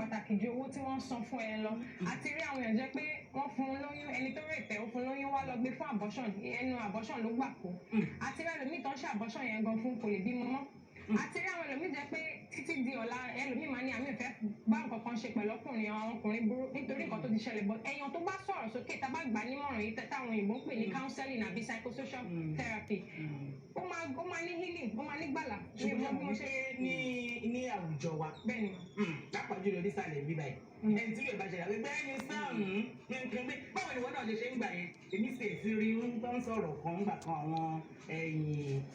pàtàkì ju owó tí wọ́n san fún ẹ lọ. Àti rí àwọn èèyàn jẹ́ pé wọ́n fún un lóyún, ẹni tó rèé tẹ̀ ó fún un lóyún wá lọ gbé fún abortion, ẹnu abortion ló gbà kó. Àti rí ẹlòmíì tó ń ṣe abortion yẹn gan fún kò lè bímọ mọ́. Àti rí àwọn ẹlòmíì jẹ́ pé títí di ọ̀la ẹlòmíì máa ní àmì ìfẹ́ bá nǹkan kan ṣe pẹ̀lú ọkùnrin, àwọn ọkùnrin burú nítorí nǹkan tó ti ṣẹlẹ̀. But èèyàn tó bá sọ̀rọ̀ sókè tá bá gbà nímọ̀ràn yìí táwọn òyìnbó ń pè ní counseling àbí psychosocial therapy, ó máa ní healing, ó máa ní gbàlà. Ṣùgbọ́n mo ṣe ní àwùjọ wa. Bẹ́ẹ̀ni. Lápá jùlọ ní sàlẹ̀ bí báyìí. Ẹni tí yóò bá ṣẹlẹ̀ àgbẹ̀ bẹ́ẹ̀ ni sáàmù nǹkan gbé. Báwo ni wọ́n náà ṣe ń gbà yẹn? Èmi sì èsì rí ń tó ń sọ̀rọ̀ kan ńgbà kan àwọn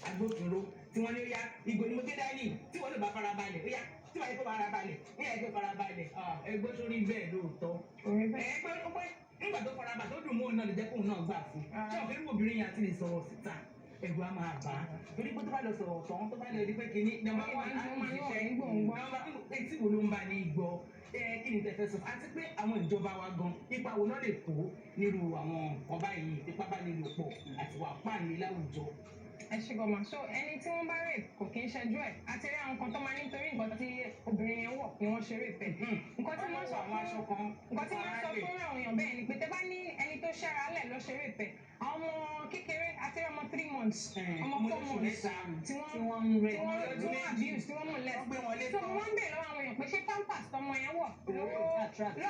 agbófinró tí wọ́n ní ó yá ìgò ni mo gé dání tí wọ́n lè bá farabalẹ̀ ó yá tí wọ́n yẹ kó farabalẹ̀ ó yẹ kó farabalẹ̀ ẹgbẹ́ tó rí bẹ́ẹ̀ lóòótọ́. Ẹgbẹ́ nígbà tó farabalẹ̀ tó dùn mọ́ òun náà lè jẹ́ kóun náà gbà fún. Ṣé òfin irú obìnrin yẹn àti lè sọ̀rọ̀ síta? Ẹ̀rù á máa bà á. Torí pé tó bá lọ sọ̀rọ̀ tán tó bá lọ rí pé kìíní nọ́mbà wọn á ní ìṣiṣẹ́ nọ́mbà etí wo ló ń bá ní gbọ́ kí ni tẹ̀fẹ́ sọ àti pé àwọn ìjọba wa gan ipa wo náà lè kó nírú àwọn ọba yìí ipa bá nílò pọ̀ àti wà pàǹlẹ̀ láwùjọ. Ẹ ṣe gọmọ so ẹni tí wọ́n bá rè kò kí ń ṣẹjú ẹ̀ àti rí àwọn kan tó máa ní nítorí nǹkan tí obìnrin yẹn wọ̀ ni wọ́n ṣe rè fẹ́. Nǹkan tí wọ́n sọ fún àwọn èèyàn bẹ́ẹ̀ ni pé tẹ́ bá ní ẹni tó ṣẹ́ra lẹ̀ lọ ṣe rè fẹ́ àwọn ọmọ kékeré àti ọmọ 3 months ọmọ 4 months tí wọ́n abuse tí wọ́n molest. So wọ́n ń bèèrè lọ́wọ́ àwọn èèyàn pé ṣé pampers tọmọ yẹn wọ̀ ló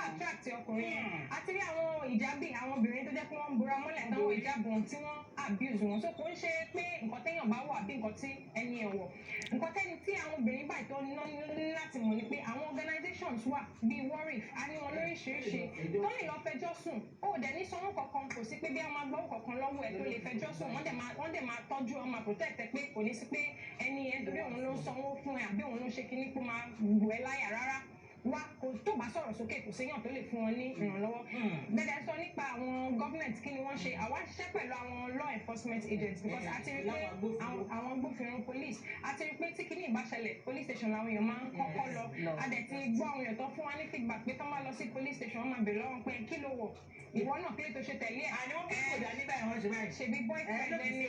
attract ọkùnrin yẹn àti rí àwọn ìjábì àwọn obìnrin tó jẹ́ pé wọ́n ń bora mọ́lẹ̀ tán wọ ìjábù wọn tí wọ́n abuse wọn. So kò ń ṣe pé nǹkan téèyàn bá wọ̀ àbí nǹkan tí ẹni ẹ̀ wọ̀. Nǹkan tẹ́ni tí àwọn obìnrin báyìí tó ní láti mọ̀ ni pé àwọn organizations wà bíi WARIF a ní wọn lóríṣiríṣi tó lè lọ fẹjọ́ sùn ó dẹ̀ ní sanwó kankan kò sí pé bí wọ́n máa gbọ́ kankan lọ́wọ́ ẹ̀ tó lè fẹjọ́ sùn wọ́n dẹ̀ máa tọ́jú ọmọ protect ẹ pé kò ní sí pé ẹni ẹ̀ torí òun ló ń sanwó fún ẹ àbí òun ló ṣe kíní kó máa lù ẹ́ láyà rárá wá kò tó bá sọ̀rọ̀ sókè kò séyàn tó lè fún wọn ní ìrànlọ́wọ́. Bẹ́ẹ̀ sọ nípa àwọn government kí ni wọ́n ṣe àwa ṣiṣẹ́ pẹ̀lú àwọn law enforcement agents because a ti rí pé àwọn agbófinró police a ti rí pé tí kíní ìbáṣẹlẹ̀ police station làwọn èèyàn máa ń kọ́kọ́ lọ a dẹ̀ ti gbọ́ àwọn èèyàn tó fún wa ní feedback pé tó máa lọ sí police station wọ́n máa bèèrè lọ́wọ́ pé kí ló wọ̀ ìwọ náà kí ló tó ṣe tẹ̀lé ẹ̀. Àní wọ́n kí kò dá nígbà ìwọ̀n ṣe báyìí. Ṣèbí boyfriend ẹni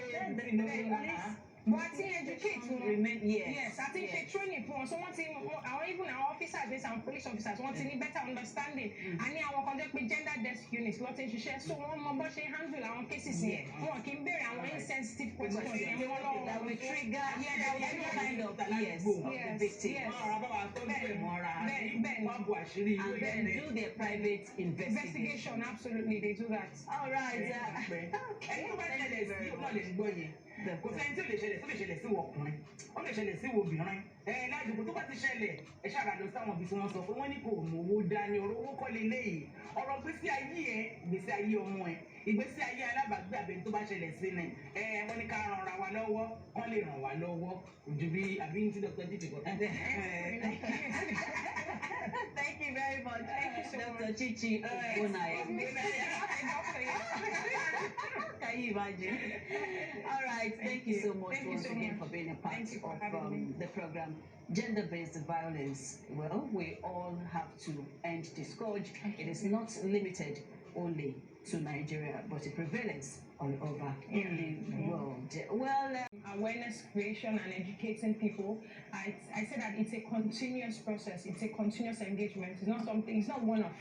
but I think educate wọn yes I think ṣe training fún wọn so wọ́n ti àwọn even our officers based on police officers wọ́n ti ní better understanding àní àwọn kan jẹ́ pé gender desk unit ló ti ń ṣiṣẹ́ so wọ́n mọ bó ṣe handle àwọn cases yẹn wọn kì í béèrè àwọn insensitive questions yẹn wọ́n lọ́wọ́ that will trigger any kind of victim. And then do their private investigation. Absolutely, they do that. All right. Kò sẹ́ni tí ó lè ṣẹlẹ̀ tó lè ṣẹlẹ̀ sí ọkùnrin ó lè ṣẹlẹ̀ sí obìnrin ládùúgbò tó bá ti ṣẹlẹ̀ ẹ ṣàràdọ̀ sáwọn ibi tí wọ́n sọ pé wọ́n ní kò mọ owó dání ọ̀rọ̀ owó kọ́ leléyìí ọ̀rọ̀ gbèsè ayé ẹ ìgbésí ayé ọmọ ẹ ìgbésí ayé alábàágbé àbẹ̀ tó bá ṣẹlẹ̀ sí ni wọ́n ní ká ràn ra wa lọ́wọ́ kán lè ràn wá lọ́wọ́ ojú bí àbí ní ti Dr. Titi kọ́. Thank you very much. Thank you so Dr. Chichi Ogunaya. Can you imagine? All right. Thank you so much once again for being a part of the program. Gender-based violence. Well, we all have to end this scourge. It is not limited only to Nigeria, but it prevails all over in the world. Well, awareness creation and educating people. I say that it's a continuous process. It's a continuous engagement. It's not something. It's not one-off.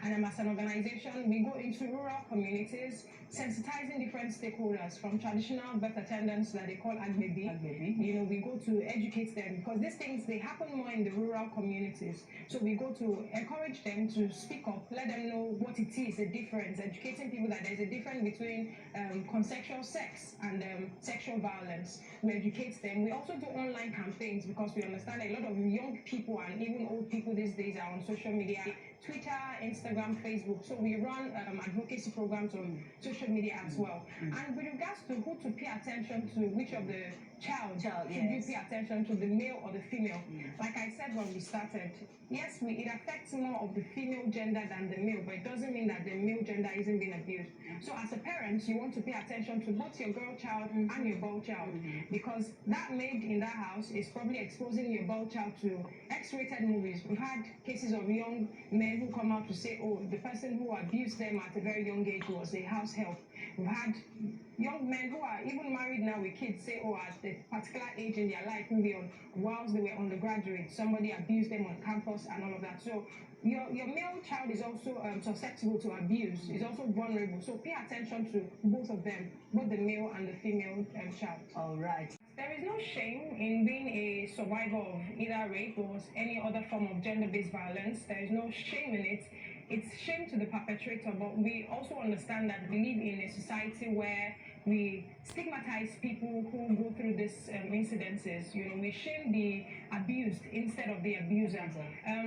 And as an organization, we go into rural communities, sensitizing different stakeholders, from traditional birth attendants that they call agbebi. You know, we go to educate them because these things they happen more in the rural communities. So we go to encourage them to speak up, let them know what it is, the difference, educating people that there's a difference between consensual sex and sexual violence. We educate them. We also do online campaigns because we understand a lot of young people and even old people these days are on social media, Twitter, Instagram, Facebook. So we run advocacy programs on social media as well. And with regards to who to pay attention to, which of the child should you pay attention to, the male or the female? Like I said when we started, yes, it affects more of the female gender than the male, but it doesn't mean that the male gender isn't being abused. So as a parent, you want to pay attention to both your girl child and your boy child, because that maid in that house is probably exposing your boy child to X-rated movies. We've had cases of young men who come out to say, oh, the person who abused them at a very young age was a house help. We've had young men who are even married now with kids say, oh, at a particular age in their life, maybe whilst they were undergraduate, somebody abused them on campus and all of that. So your male child is also susceptible to abuse, is also vulnerable. So pay attention to both of them, both the male and the female child. All right. There is no shame in being a survivor of either rape or any other form of gender-based violence. There is no shame in it. It's shame to the perpetrator, but we also understand that we live in a society where we stigmatize people who go through these incidences. You know, we shame the abused instead of the abuser.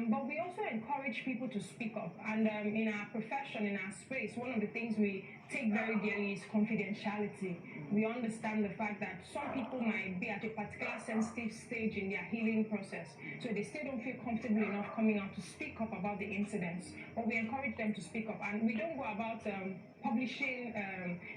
But we also encourage people to speak up. And in our profession, in our space, one of the things we take very dearly is confidentiality. We understand the fact that some people might be at a particular sensitive stage in their healing process, so they still don't feel comfortable enough coming out to speak up about the incidents. But we encourage them to speak up, and we don't go about publishing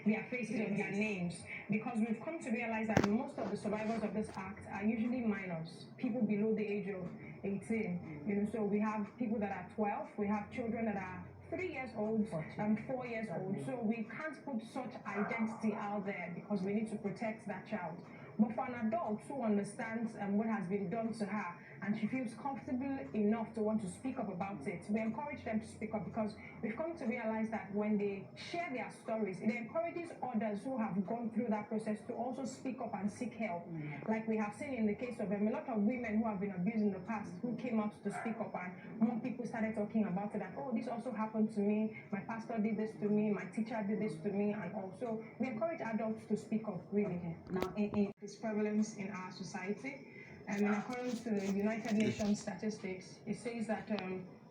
their faces or their names, because we've come to realize that most of the survivors of this act are usually minors, people below the age of 18. You know, so we have people that are 12, we have children that are 3 years old and 4 years old. So we can't put such identity out there because we need to protect that child. But for an adult who understands what has been done to her and she feels comfortable enough to want to speak up about it, we encourage them to speak up, because we've come to realize that when they share their stories, it encourages others who have gone through that process to also speak up and seek help. Like we have seen in the case of a lot of women who have been abused in the past who came out to speak up, and more people started talking about it, that, oh, this also happened to me, my pastor did this to me, my teacher did this to me, and also we encourage adults to speak up, really. Now, in its prevalence in our society, in accordance to the United Nations statistics, it says that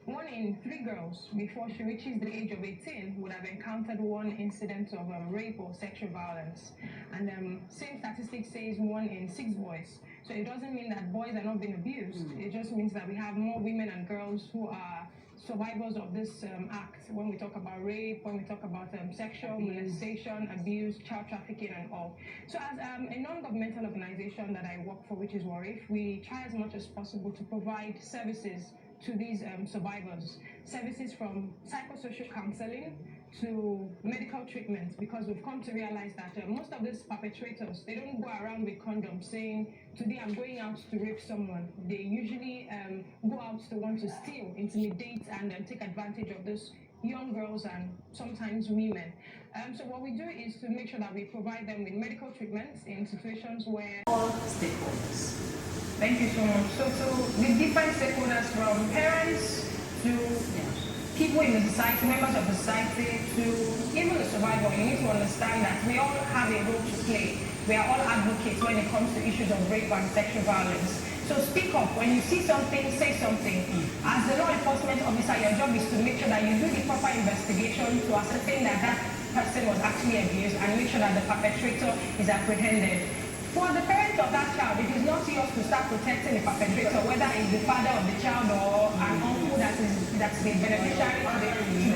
1 in 3 girls before she reaches the age of 18 would have encountered one incident of rape or sexual violence. And same statistic says 1 in 6 boys. So it doesn't mean that boys are not being abused. It just means that we have more women and girls who are survivors of this act. When we talk about rape, when we talk about sexual molestation, abuse, child trafficking, and all. So as a non-governmental organization that I work for, which is WARIF, we try as much as possible to provide services to these survivors. Services from psychosocial counseling to medical treatment, because we've come to realize that most of these perpetrators, they don't go around with condoms saying, today I'm going out to rape someone. They usually go out to want to steal, intimidate, and take advantage of those young girls and sometimes women. So what we do is to make sure that we provide them with medical treatments in situations where All stakeholders. Thank you so much. So the different stakeholders, from parents to people in the society, members of the society, to even the survivor, you need to understand that we all have a role to play. We are all advocates when it comes to issues of rape and sexual violence. So speak up. When you see something, say something. As the law enforcement officer, your job is to make sure that you do the proper investigation to ascertain that that person was actually abused, and make sure that the perpetrator is apprehended. For the parent of that child, it is not yours to start protecting the perpetrator, whether it's the father of the child or an uncle that's the beneficiary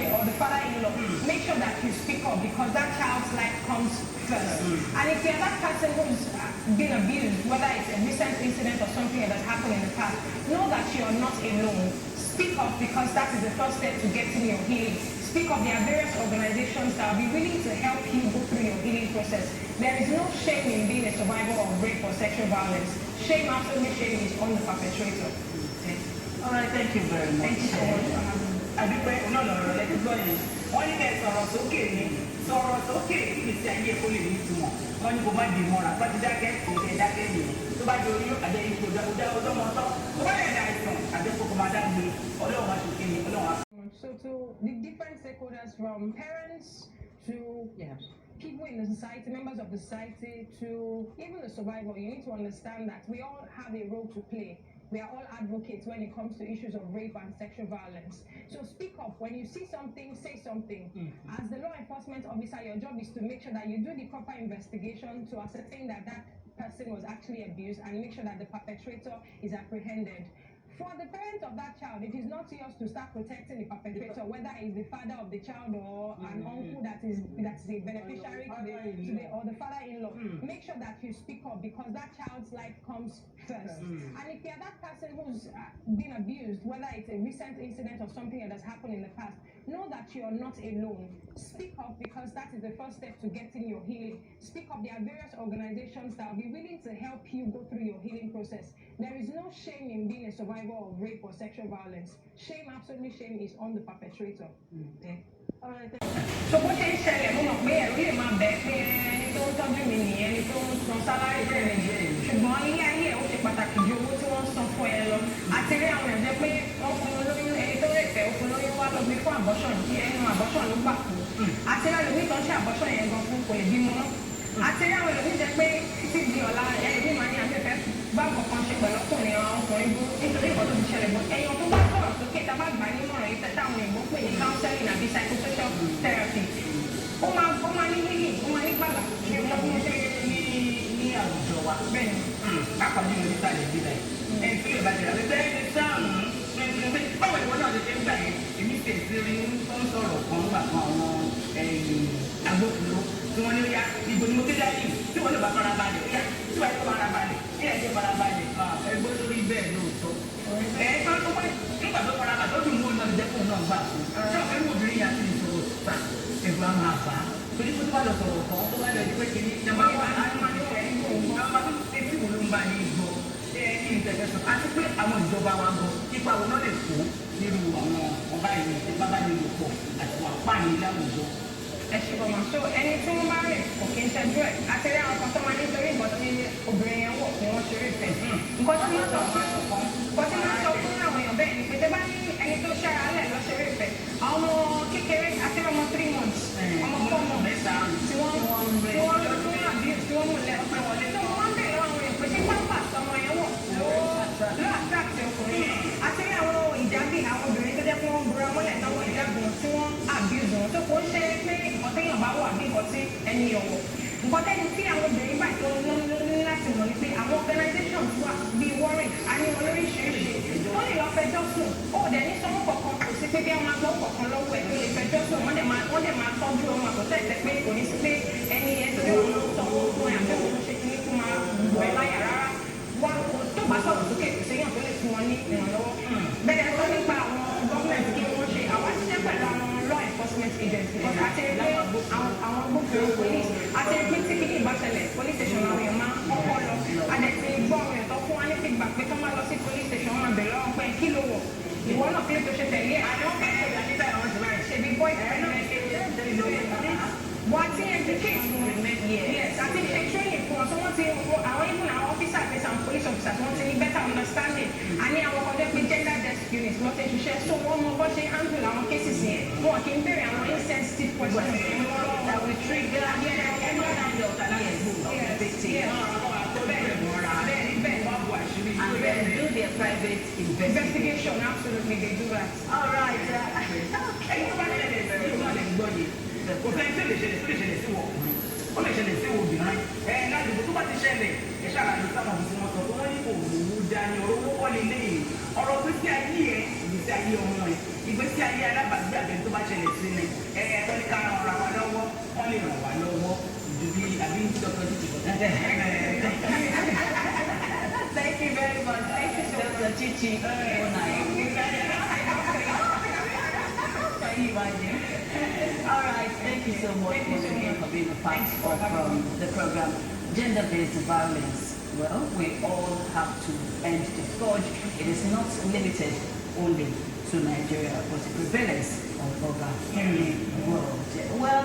or the father-in-law. Make sure that you speak up, because that child's life comes first. And if you're that person who's been abused, whether it's a recent incident or something that has happened in the past, know that you're not alone. Speak up, because that is the first step to getting your healing. Speak up. There are various organizations that will be willing to help you go through your healing process. There is no shame in being a survivor of rape or sexual violence. Shame, absolutely shame, is on the perpetrator. All right, thank you very much. Thank you so much for having me. Adúpẹ́ náà lọ̀rọ̀ lẹ́tí gbọ́ yẹn. Wọ́n ní kẹ́ sọ̀rọ̀ sókè ní sọ̀rọ̀ sókè kí ìgbésí ayé kó lè ní ìtumọ̀. Wọ́n ní kó má di mọ́ra, bá ti dákẹ́ kò tẹ̀ dákẹ́ nìyẹn. Tó bá di orí àjẹ́ ipò ọjọ́mọtọ́, tó bá yẹ̀ dá ìsàn àjẹ́ kókó máa dá gbé. Ọlọ́run aṣòkè ni Ọlọ́run aṣòkè. So to the different stakeholders, from parents to people in the society, members of the society, to even the survivor, you need to understand that we all have a role to play. We are all advocates when it comes to issues of rape and sexual violence. So speak up. When you see something, say something. As the law enforcement officer, your job is to make sure that you do the proper investigation to ascertain that that person was actually abused, and make sure that the perpetrator is apprehended. For the parent of that child, it is not yours to start protecting the perpetrator, whether it's the father of the child or an uncle that's a beneficiary or the father-in-law. Make sure that you speak up, because that child's life comes first. And if you're that person who's been abused, whether it's a recent incident or something that has happened in the past, know that you're not alone. Speak up, because that is the first step to getting your healing. Speak up. There are various organizations that will be willing to help you go through your healing process. There is no shame in being a survivor of rape or sexual violence. Shame, absolutely shame, is on the perpetrator. So bó ṣe ń ṣẹlẹ̀, mo mọ̀ pé ẹ̀rù lè máa bẹ̀ pé ẹni tó ń tọ́jú mi nìyẹn, ẹni tó ń san sálárì fún mi nìyẹn. Ṣùgbọ́n ilé ayé ẹ̀ ó ṣe pàtàkì ju owó tí wọ́n ń san fún ẹ lọ. Àti rí àwọn èèyàn jẹ́ pé wọ́n fún un lóyún, ẹni tó lè fẹ́ òfin lóyún wá lọ gbé fún abortion, kí ẹnu abortion ló gbà kú. Àti rí àwọn èèyàn tó ń ṣe abortion yẹn gan fún kò lè bímọ mọ́. Àti rí àwọn èèyàn jẹ́ pé títí di ọ̀la ẹni máa ní àfẹ́fẹ́ bá nǹkan ṣe pẹ̀lú ọkùnrin àwọn ọkùnrin bú nítorí nǹkan tó ti ṣẹlẹ̀ bọ́. Ẹ̀yàn tó bá sọ̀rọ̀ sókè tá a bá gbà nímọ̀ràn yìí tẹ́tà àwọn èèyàn pè ní counseling àbí psychosocial therapy. Ó máa ní healing, ó máa ní gbàgbà. Ṣé wọ́n bí wọ́n ṣe ní àwùjọ wa? Bẹ́ẹ̀ni. Lápá ní orí sáré bí báyìí. Ẹni tí yóò bá jẹ́ àbí bẹ́ẹ̀ ni sáàmù. Báwo ni wọ́n náà ṣe ń gbà yẹn? Èmi tẹ̀sí rí tó ń sọ̀rọ̀ kan gbà kan àwọn agbófinró tí wọ́n ní ó yá ìbò ni mo ké dájú tí wọ́n lè bá fara balẹ̀ yá tí wọ́n lè fara balẹ̀ kí ẹ̀ ṣe fara balẹ̀ ẹgbẹ́ lórí bẹ́ẹ̀ lóòótọ́. Nígbà tó fara balẹ̀ ó dùn mú ọ̀nà ìjẹ́kùn náà gbà fún. Ṣé ọ̀fẹ́ mú obìnrin yà sí ìṣòro ta ẹ̀gbọ́n á máa fà á? Torí kó tó bá lọ sọ̀rọ̀ kan tó bá lọ ìdíwé kìíní ìjọba wà á máa ní ẹ̀ ń gbọ́ àwọn bá tó ṣe tí wọ́n ló ń bá ní gbọ́ ní ìtẹ̀fẹ́sọ̀ àti pé àwọn ìjọba wa gbọ́ ipa wo náà lè kó nínú àwọn ọba ìlú ìpábánilòpọ̀ àti wà pààyàn láwùjọ. Ẹ ṣe bọ̀ mọ́. So ẹni tí wọ́n bá rẹ̀ kò kí ń ṣẹ́jú ẹ̀. Àti rí àwọn kan tó máa nítorí nǹkan tí obìnrin yẹn wọ̀ ni wọ́n ṣe rí ìfẹ́. Nǹkan tí wọ́n sọ fún àwọn èèyàn bẹ́ẹ̀ ni pé tẹ́ bá ní ẹni tó ṣára lẹ̀ lọ ṣe rí ìfẹ́. Àwọn ọmọ kékeré àti ọmọ 3 months, ọmọ 4 months tí wọ́n mú lẹ̀ ọ̀pẹ wọlé. Tó wọ́n ń bèèrè àwọn èèyàn pé ṣé pápá ọmọ yẹn wọ̀ ló attract ọkùnrin. Àti rí àwọn ìjábì àwọn obìnrin tó jẹ́ pé wọ́n búra mọ́lẹ̀ táwọn ìjábì tí wọ́n abuse wọn. Tó kò ń ṣe pé nǹkan téèyàn bá wà bí nǹkan tí ẹni ọ̀wọ̀. Nǹkan tẹ́ni tí àwọn obìnrin báyìí tó ní láti mọ̀ ni pé àwọn organizations wà bíi Warren, a ní wọn lóríṣiríṣi. Wọ́n lè lọ fẹjọ́ sùn. Ó dẹ̀ ní sanwó kankan, kò sí pé bí wọ́n máa gbọ́ kankan lọ́wọ́ ẹ̀ tó lè fẹjọ́ sùn. Wọ́n dẹ̀ máa tọ́jú ọmọ àkọsẹ́ ìtẹ́ pé kò ní sí pé ẹni ẹ̀ tó yọ̀ ló sanwó fún ẹ̀ àbẹ̀wò tó ṣe kí ní kó máa wọ̀ ẹ́ láyà rárá. Wọ́n tó bá sọ̀rọ̀ sókè kò séyàn tó lè fún wọn ní ìrànlọ́wọ́. Bẹ́ẹ̀ sọ nípa àwọn gọ́ọ̀mẹ̀ntì kí wọ́n ṣe àwọn ṣiṣẹ́ pẹ̀lú àwọn law enforcement agents because àti ẹgbẹ́ àwọn agbófinró police àti ẹgbẹ́ tí kìíní ìbáṣẹlẹ̀ police station àwọn èèyàn máa kọ́kọ́ lọ àdẹ̀tí gbọ́ àwọn èèyàn tó fún wa ní feedback pé tó máa lọ sí police station wọn bẹ̀rẹ̀ lọ́wọ́ pé kí ló wọ̀ ìwọ náà kí ló tó ṣe tẹ̀lé ẹ̀ àwọn kẹ́kẹ́ ìdánilẹ́ àwọn ti máa ṣe bí boyfriend wọ́n ti educate fún wọn yes àti ṣe training fún wọn so wọ́n ti àwọn even àwọn officers àti some police officers wọ́n ti ní better understanding àní àwọn kan jẹ́ pé gender desk unit wọ́n ti ṣiṣẹ́ so wọ́n mọ bọ́ ṣe handle àwọn cases yẹn wọn kì í béèrè àwọn insensitive questions that will trigger and do their private investigation. Absolutely, they do that. All right. Kò sẹ́ni tí ó lè ṣẹlẹ̀ sí wọ̀ ọkùnrin, ó lè ṣẹlẹ̀ sí obìnrin. Ládùúgbò tó bá ti ṣẹlẹ̀, ẹ ṣàlàyé sábà bí wọ́n sọ pé wọ́n ní kò lówó dání ọ̀rọ̀ owó kọ́ lè léyìn. Ọ̀rọ̀ ìgbésí ayé ẹ̀, ìgbésí ayé ọmọ ẹ̀, ìgbésí ayé alábàágbé àbẹ̀ tó bá ṣẹlẹ̀ sí ni. Wọ́n ní ká ran ara wa lọ́wọ́, wọ́n lè ràn wá lọ́wọ́. Ìdùbí àbí dọ́kítọ̀ ti tìbọ̀. Thank you very much. Thank you so much, Chichi. All right, thank you so much for being a part of the program. Gender-based violence. Well, we all have to end the scourge. It is not limited only to Nigeria, but the prevalence of over the world. Well,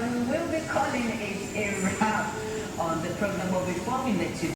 we will be calling it a wrap on the program, but before we let you